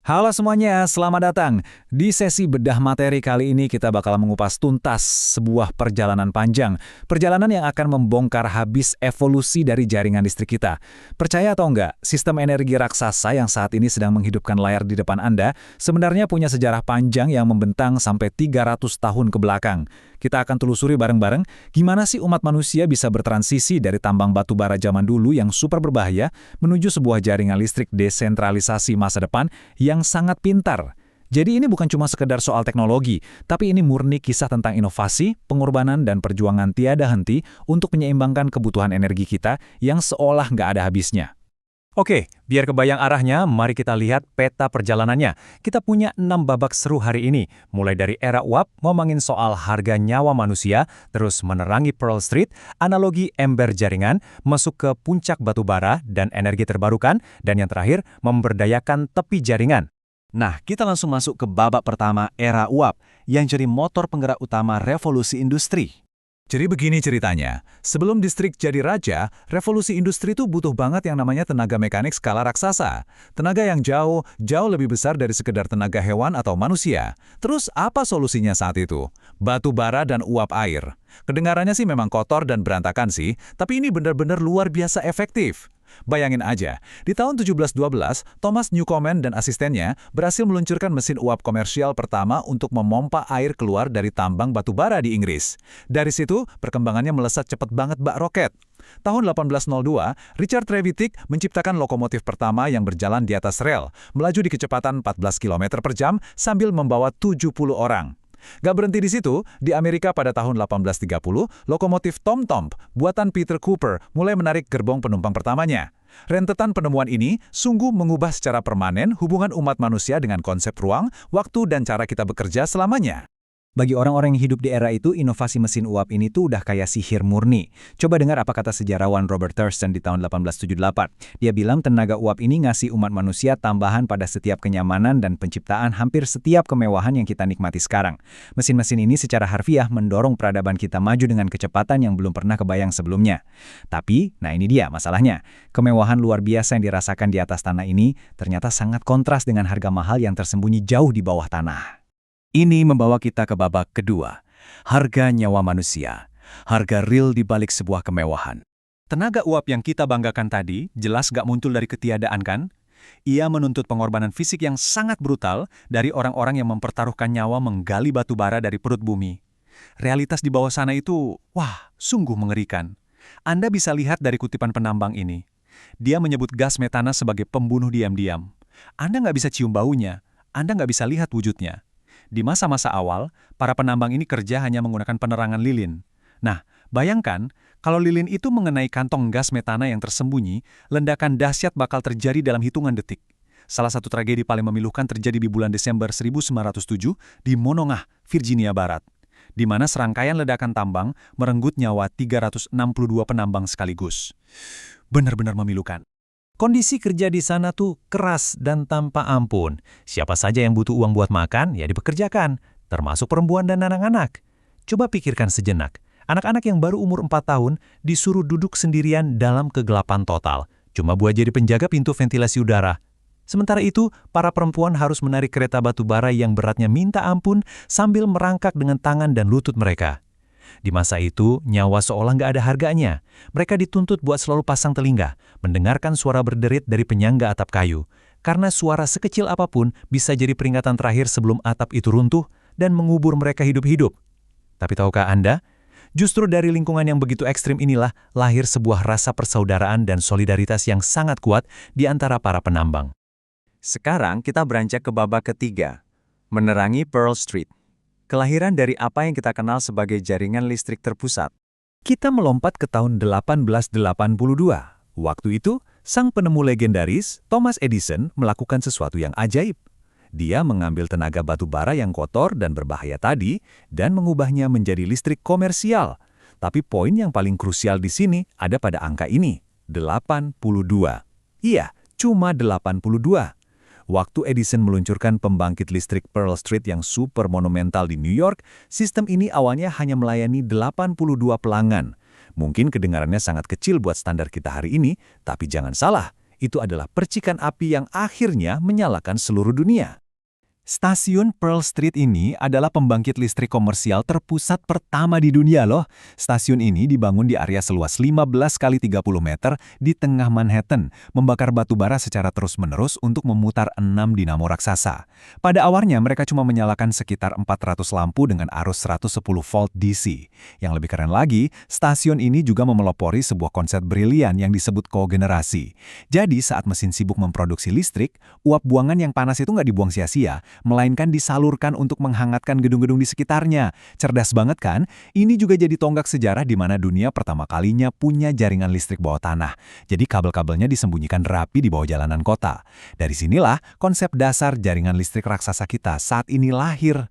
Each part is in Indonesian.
Halo semuanya, selamat datang. Di sesi bedah materi kali ini kita bakal mengupas tuntas sebuah perjalanan panjang. Perjalanan yang akan membongkar habis evolusi dari jaringan listrik kita. Percaya atau enggak, sistem energi raksasa yang saat ini sedang menghidupkan layar di depan Anda sebenarnya punya sejarah panjang yang membentang sampai 300 tahun ke belakang. Kita akan telusuri bareng-bareng gimana sih umat manusia bisa bertransisi dari tambang batu bara zaman dulu yang super berbahaya menuju sebuah jaringan listrik desentralisasi masa depan yang sangat pintar. Jadi ini bukan cuma sekedar soal teknologi, tapi ini murni kisah tentang inovasi, pengorbanan, dan perjuangan tiada henti untuk menyeimbangkan kebutuhan energi kita yang seolah nggak ada habisnya. Oke, biar kebayang arahnya, mari kita lihat peta perjalanannya. Kita punya 6 babak seru hari ini, mulai dari era uap, ngomongin soal harga nyawa manusia, terus menerangi Pearl Street, analogi ember jaringan, masuk ke puncak batu bara dan energi terbarukan, dan yang terakhir, memberdayakan tepi jaringan. Nah, kita langsung masuk ke babak pertama era uap, yang jadi motor penggerak utama revolusi industri. Jadi begini ceritanya, sebelum listrik jadi raja, revolusi industri itu butuh banget yang namanya tenaga mekanik skala raksasa. Tenaga yang jauh lebih besar dari sekedar tenaga hewan atau manusia. Terus apa solusinya saat itu? Batu bara dan uap air. Kedengarannya sih memang kotor dan berantakan sih, tapi ini benar-benar luar biasa efektif. Bayangin aja, di tahun 1712, Thomas Newcomen dan asistennya berhasil meluncurkan mesin uap komersial pertama untuk memompa air keluar dari tambang batu bara di Inggris. Dari situ, perkembangannya melesat cepat banget bak roket. Tahun 1802, Richard Trevithick menciptakan lokomotif pertama yang berjalan di atas rel, melaju di kecepatan 14 km per jam sambil membawa 70 orang. Gak berhenti di situ, di Amerika pada tahun 1830, lokomotif Tom-Tom buatan Peter Cooper mulai menarik gerbong penumpang pertamanya. Rentetan penemuan ini sungguh mengubah secara permanen hubungan umat manusia dengan konsep ruang, waktu, dan cara kita bekerja selamanya. Bagi orang-orang yang hidup di era itu, inovasi mesin uap ini tuh udah kayak sihir murni. Coba dengar apa kata sejarawan Robert Thurston di tahun 1878. Dia bilang tenaga uap ini ngasih umat manusia tambahan pada setiap kenyamanan dan penciptaan hampir setiap kemewahan yang kita nikmati sekarang. Mesin-mesin ini secara harfiah mendorong peradaban kita maju dengan kecepatan yang belum pernah kebayang sebelumnya. Tapi, nah ini dia masalahnya. Kemewahan luar biasa yang dirasakan di atas tanah ini ternyata sangat kontras dengan harga mahal yang tersembunyi jauh di bawah tanah. Ini membawa kita ke babak kedua, harga nyawa manusia, harga real di balik sebuah kemewahan. Tenaga uap yang kita banggakan tadi jelas gak muncul dari ketiadaan kan? Ia menuntut pengorbanan fisik yang sangat brutal dari orang-orang yang mempertaruhkan nyawa menggali batu bara dari perut bumi. Realitas di bawah sana itu, wah, sungguh mengerikan. Anda bisa lihat dari kutipan penambang ini. Dia menyebut gas metana sebagai pembunuh diam-diam. Anda nggak bisa cium baunya, Anda nggak bisa lihat wujudnya. Di masa-masa awal, para penambang ini kerja hanya menggunakan penerangan lilin. Nah, bayangkan, kalau lilin itu mengenai kantong gas metana yang tersembunyi, ledakan dahsyat bakal terjadi dalam hitungan detik. Salah satu tragedi paling memilukan terjadi di bulan Desember 1907 di Monongah, Virginia Barat, di mana serangkaian ledakan tambang merenggut nyawa 362 penambang sekaligus. Benar-benar memilukan. Kondisi kerja di sana tuh keras dan tanpa ampun. Siapa saja yang butuh uang buat makan, ya dipekerjakan, termasuk perempuan dan anak-anak. Coba pikirkan sejenak, anak-anak yang baru umur 4 tahun disuruh duduk sendirian dalam kegelapan total, cuma buat jadi penjaga pintu ventilasi udara. Sementara itu, para perempuan harus menarik kereta batu bara yang beratnya minta ampun sambil merangkak dengan tangan dan lutut mereka. Di masa itu, nyawa seolah nggak ada harganya. Mereka dituntut buat selalu pasang telinga, mendengarkan suara berderit dari penyangga atap kayu. Karena suara sekecil apapun bisa jadi peringatan terakhir sebelum atap itu runtuh dan mengubur mereka hidup-hidup. Tapi tahukah Anda? Justru dari lingkungan yang begitu ekstrim inilah lahir sebuah rasa persaudaraan dan solidaritas yang sangat kuat di antara para penambang. Sekarang kita beranjak ke babak ketiga, menerangi Pearl Street. Kelahiran dari apa yang kita kenal sebagai jaringan listrik terpusat. Kita melompat ke tahun 1882. Waktu itu, sang penemu legendaris, Thomas Edison, melakukan sesuatu yang ajaib. Dia mengambil tenaga batu bara yang kotor dan berbahaya tadi dan mengubahnya menjadi listrik komersial. Tapi poin yang paling krusial di sini ada pada angka ini, 82. Iya, cuma 82. Waktu Edison meluncurkan pembangkit listrik Pearl Street yang super monumental di New York, sistem ini awalnya hanya melayani 82 pelanggan. Mungkin kedengarannya sangat kecil buat standar kita hari ini, tapi jangan salah, Itu adalah percikan api yang akhirnya menyalakan seluruh dunia. Stasiun Pearl Street ini adalah pembangkit listrik komersial terpusat pertama di dunia loh. Stasiun ini dibangun di area seluas 15 kali 30 meter di tengah Manhattan, membakar batu bara secara terus-menerus untuk memutar 6 dinamo raksasa. Pada awalnya mereka cuma menyalakan sekitar 400 lampu dengan arus 110 volt DC. Yang lebih keren lagi, stasiun ini juga memelopori sebuah konsep brilian yang disebut kogenerasi. Jadi saat mesin sibuk memproduksi listrik, uap buangan yang panas itu nggak dibuang sia-sia, melainkan disalurkan untuk menghangatkan gedung-gedung di sekitarnya. Cerdas banget kan? Ini juga jadi tonggak sejarah di mana dunia pertama kalinya punya jaringan listrik bawah tanah. Jadi kabel-kabelnya disembunyikan rapi di bawah jalanan kota. Dari sinilah konsep dasar jaringan listrik raksasa kita saat ini lahir.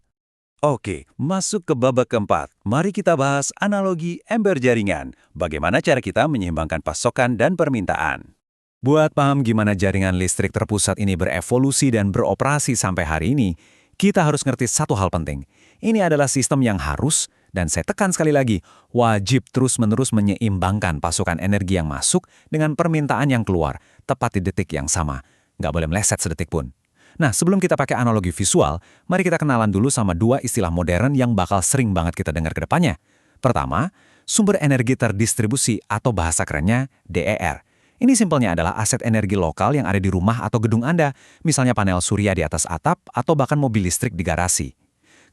Oke, masuk ke babak keempat. Mari kita bahas analogi ember jaringan. Bagaimana cara kita menyeimbangkan pasokan dan permintaan. Buat paham gimana jaringan listrik terpusat ini berevolusi dan beroperasi sampai hari ini, kita harus ngerti satu hal penting. Ini adalah sistem yang harus, dan saya tekan sekali lagi, wajib terus-menerus menyeimbangkan pasokan energi yang masuk dengan permintaan yang keluar, tepat di detik yang sama. Nggak boleh meleset sedetik pun. Nah, sebelum kita pakai analogi visual, mari kita kenalan dulu sama dua istilah modern yang bakal sering banget kita dengar ke depannya. Pertama, sumber energi terdistribusi atau bahasa kerennya DER. Ini simpelnya adalah aset energi lokal yang ada di rumah atau gedung Anda, misalnya panel surya di atas atap atau bahkan mobil listrik di garasi.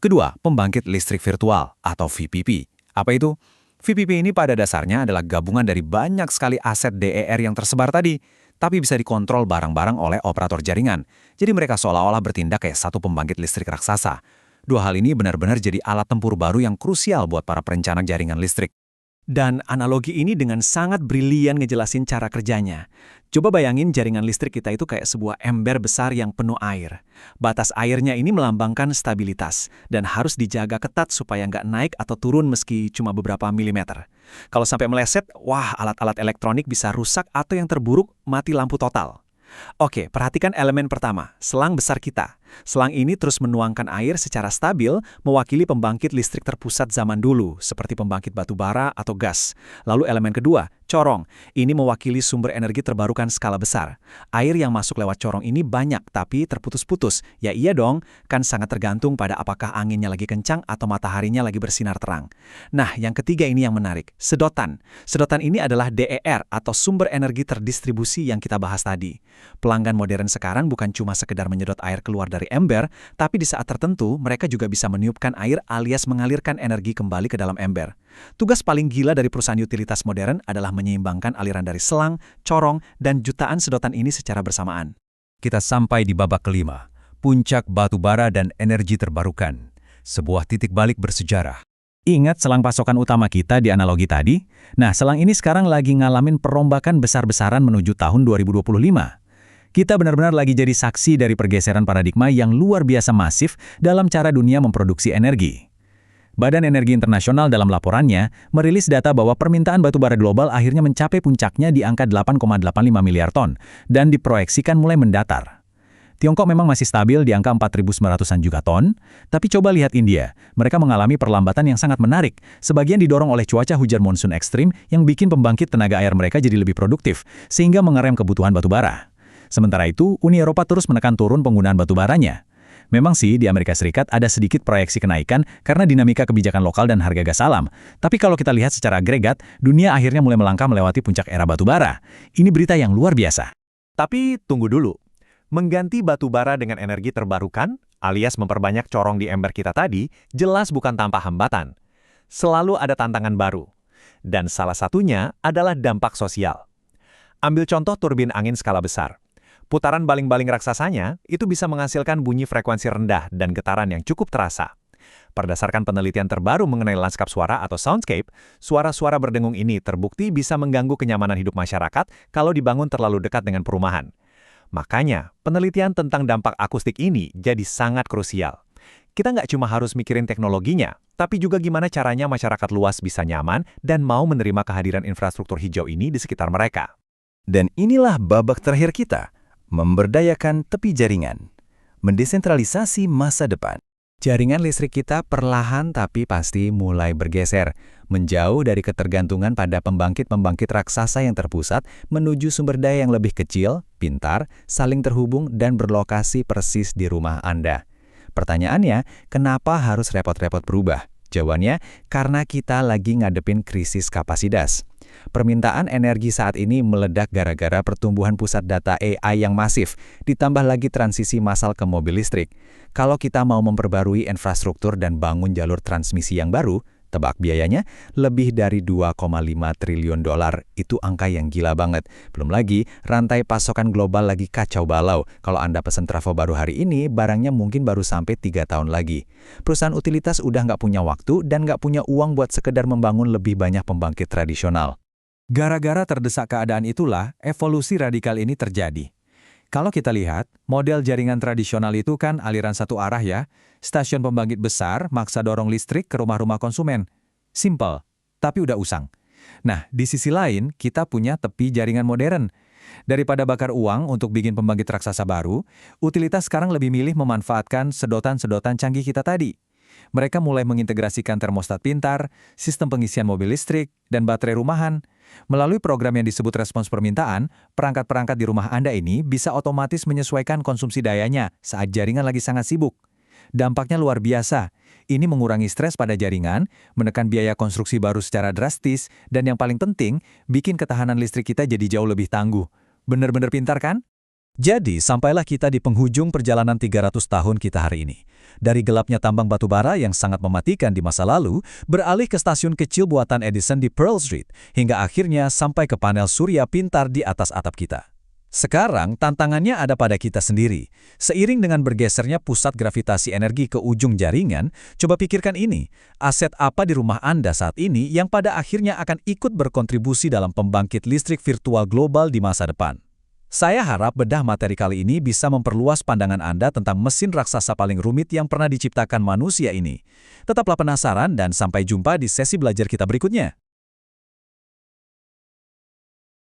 Kedua, pembangkit listrik virtual atau VPP. Apa itu? VPP ini pada dasarnya adalah gabungan dari banyak sekali aset DER yang tersebar tadi, tapi bisa dikontrol bareng-bareng oleh operator jaringan. Jadi mereka seolah-olah bertindak kayak satu pembangkit listrik raksasa. Dua hal ini benar-benar jadi alat tempur baru yang krusial buat para perencana jaringan listrik. Dan analogi ini dengan sangat brilian ngejelasin cara kerjanya. Coba bayangin jaringan listrik kita itu kayak sebuah ember besar yang penuh air. Batas airnya ini melambangkan stabilitas dan harus dijaga ketat supaya nggak naik atau turun meski cuma beberapa milimeter. Kalau sampai meleset, wah alat-alat elektronik bisa rusak atau yang terburuk mati lampu total. Oke, perhatikan elemen pertama, selang besar kita. Selang ini terus menuangkan air secara stabil, mewakili pembangkit listrik terpusat zaman dulu, seperti pembangkit batu bara atau gas. Lalu elemen kedua, corong. Ini mewakili sumber energi terbarukan skala besar. Air yang masuk lewat corong ini banyak, tapi terputus-putus. Ya iya dong, kan sangat tergantung pada apakah anginnya lagi kencang atau mataharinya lagi bersinar terang. Nah, yang ketiga ini yang menarik, sedotan. Sedotan ini adalah DER atau sumber energi terdistribusi yang kita bahas tadi. Pelanggan modern sekarang bukan cuma sekedar menyedot air keluar dari ember, tapi di saat tertentu mereka juga bisa meniupkan air alias mengalirkan energi kembali ke dalam ember. Tugas paling gila dari perusahaan utilitas modern adalah menyeimbangkan aliran dari selang, corong, dan jutaan sedotan ini secara bersamaan. Kita sampai di babak kelima, puncak batu bara dan energi terbarukan. Sebuah titik balik bersejarah. Ingat selang pasokan utama kita di analogi tadi? Nah, selang ini sekarang lagi ngalamin perombakan besar-besaran menuju tahun 2025. Kita benar-benar lagi jadi saksi dari pergeseran paradigma yang luar biasa masif dalam cara dunia memproduksi energi. Badan Energi Internasional dalam laporannya merilis data bahwa permintaan batu bara global akhirnya mencapai puncaknya di angka 8,85 miliar ton dan diproyeksikan mulai mendatar. Tiongkok memang masih stabil di angka 4.900-an juta ton, tapi coba lihat India. Mereka mengalami perlambatan yang sangat menarik, sebagian didorong oleh cuaca hujan monsun ekstrim yang bikin pembangkit tenaga air mereka jadi lebih produktif, sehingga mengerem kebutuhan batu bara. Sementara itu, Uni Eropa terus menekan turun penggunaan batu baranya. Memang sih, di Amerika Serikat ada sedikit proyeksi kenaikan karena dinamika kebijakan lokal dan harga gas alam. Tapi kalau kita lihat secara agregat, dunia akhirnya mulai melangkah melewati puncak era batu bara. Ini berita yang luar biasa. Tapi tunggu dulu. Mengganti batu bara dengan energi terbarukan, alias memperbanyak corong di ember kita tadi, jelas bukan tanpa hambatan. Selalu ada tantangan baru. Dan salah satunya adalah dampak sosial. Ambil contoh turbin angin skala besar. Putaran baling-baling raksasanya itu bisa menghasilkan bunyi frekuensi rendah dan getaran yang cukup terasa. Berdasarkan penelitian terbaru mengenai lanskap suara atau soundscape, suara-suara berdengung ini terbukti bisa mengganggu kenyamanan hidup masyarakat kalau dibangun terlalu dekat dengan perumahan. Makanya, penelitian tentang dampak akustik ini jadi sangat krusial. Kita nggak cuma harus mikirin teknologinya, tapi juga gimana caranya masyarakat luas bisa nyaman dan mau menerima kehadiran infrastruktur hijau ini di sekitar mereka. Dan inilah babak terakhir kita. Memberdayakan tepi jaringan, mendesentralisasi masa depan. Jaringan listrik kita perlahan tapi pasti mulai bergeser, menjauh dari ketergantungan pada pembangkit-pembangkit raksasa yang terpusat menuju sumber daya yang lebih kecil, pintar, saling terhubung, dan berlokasi persis di rumah Anda. Pertanyaannya, kenapa harus repot-repot berubah? Jawabannya, karena kita lagi ngadepin krisis kapasitas. Permintaan energi saat ini meledak gara-gara pertumbuhan pusat data AI yang masif, ditambah lagi transisi massal ke mobil listrik. Kalau kita mau memperbarui infrastruktur dan bangun jalur transmisi yang baru, tebak biayanya lebih dari 2,5 triliun dolar. Itu angka yang gila banget. Belum lagi, rantai pasokan global lagi kacau balau. Kalau Anda pesen trafo baru hari ini, barangnya mungkin baru sampai 3 tahun lagi. Perusahaan utilitas udah nggak punya waktu dan nggak punya uang buat sekedar membangun lebih banyak pembangkit tradisional. Gara-gara terdesak keadaan itulah, evolusi radikal ini terjadi. Kalau kita lihat, model jaringan tradisional itu kan aliran satu arah ya. Stasiun pembangkit besar maksa dorong listrik ke rumah-rumah konsumen. Simple, tapi udah usang. Nah, di sisi lain, kita punya tepi jaringan modern. Daripada bakar uang untuk bikin pembangkit raksasa baru, utilitas sekarang lebih milih memanfaatkan sedotan-sedotan canggih kita tadi. Mereka mulai mengintegrasikan termostat pintar, sistem pengisian mobil listrik, dan baterai rumahan. Melalui program yang disebut respons permintaan, perangkat-perangkat di rumah Anda ini bisa otomatis menyesuaikan konsumsi dayanya saat jaringan lagi sangat sibuk. Dampaknya luar biasa. Ini mengurangi stres pada jaringan, menekan biaya konstruksi baru secara drastis, dan yang paling penting, bikin ketahanan listrik kita jadi jauh lebih tangguh. Bener-bener pintar kan? Jadi, sampailah kita di penghujung perjalanan 300 tahun kita hari ini. Dari gelapnya tambang batu bara yang sangat mematikan di masa lalu, beralih ke stasiun kecil buatan Edison di Pearl Street, hingga akhirnya sampai ke panel surya pintar di atas atap kita. Sekarang, tantangannya ada pada kita sendiri. Seiring dengan bergesernya pusat gravitasi energi ke ujung jaringan, coba pikirkan ini, aset apa di rumah Anda saat ini yang pada akhirnya akan ikut berkontribusi dalam pembangkit listrik virtual global di masa depan? Saya harap bedah materi kali ini bisa memperluas pandangan Anda tentang mesin raksasa paling rumit yang pernah diciptakan manusia ini. Tetaplah penasaran dan sampai jumpa di sesi belajar kita berikutnya.